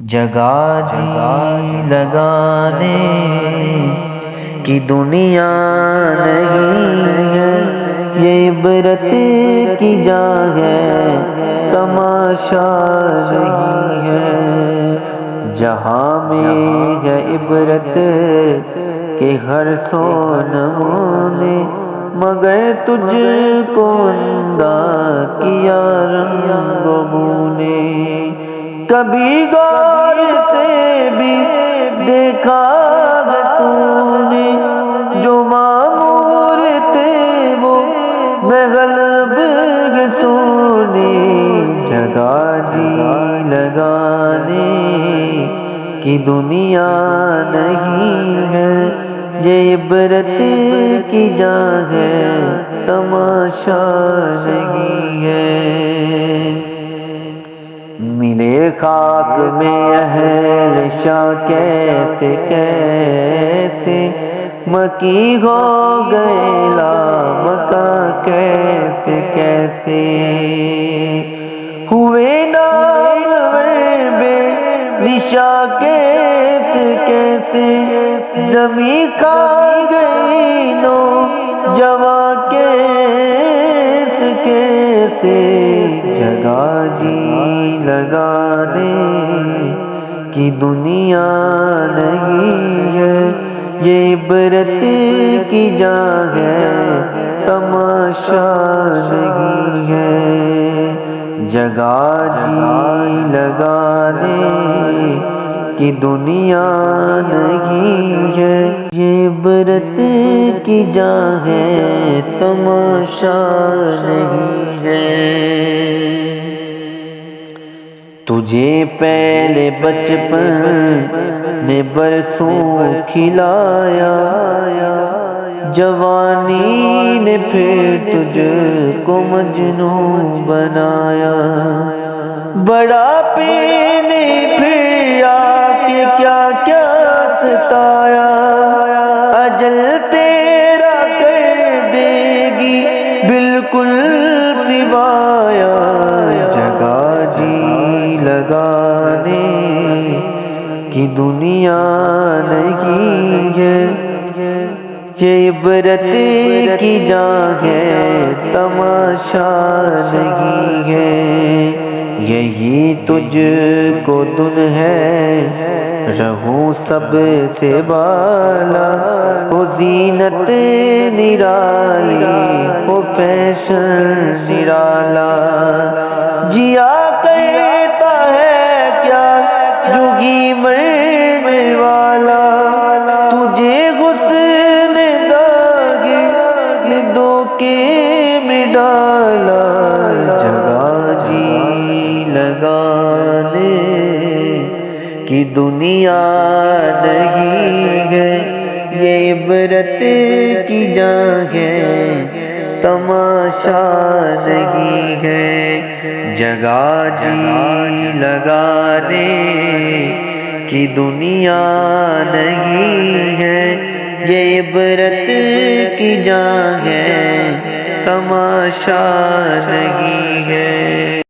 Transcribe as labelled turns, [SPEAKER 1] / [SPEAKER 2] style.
[SPEAKER 1] جگہ جی لگانے کی دنیا نہیں ہے، یہ عبرت کی جا ہے، تماشا نہیں ہے۔ جہاں میں ہے عبرت کے ہر سو نمونے، مگر تجھ کو اندھا کیا رنگ و بو نے۔ کبھی غور سے بھی دیکھا ہے تو نے، جو معمور تھے وہ مغلب ہے سونے۔ جگہ جی لگانے کی دنیا نہیں ہے، یہ عبرت کی جا ہے، تماشا نہیں ہے۔ ملے خاک میں اہل شاہ کیسے کیسے، مکی ہو گئے لامکاں کیسے کیسے، ہوئے نامور بے نشاں کیسے کیسے، زمیں کھا گئی نوجواں کیسے کیسے۔ جگہ جی لگانے کی دنیا نہیں ہے، یہ عبرت کی جا ہے، تماشا نہیں ہے۔ جگہ جی لگانے کی دنیا نہیں ہے، یہ عبرت کی جا ہے، تماشا نہیں ہے۔ تجھے پہلے بچپن نے برسوں کھلایا، جوانی نے پھر تجھ کو مجنوں بنایا، بڑھاپے نے پھر آ کے کیا کیا ستایا، اجل تیرا کر دے گی بالکل سوایا۔ جگہ جی لگانے کی دنیا نہیں ہے، یہ عبرت کی جا ہے، تماشا نہیں ہے۔ یہی تجھ کو دن ہے، رہوں سب سے بالا، ہو زینت نرالی، ہو فیشن نرالا۔ جیا کرتا ہے کیا جوگی مرنے والا، تجھے حسن داغ دھوکے میں ڈالا۔ جگہ جی لگانے کی دنیا نہیں ہے، یہ عبرت کی جا ہے، تماشا نہیں ہے۔ جگہ جی لگانے کی دنیا نہیں ہے، یہ عبرت کی جا ہے، تماشا نہیں ہے۔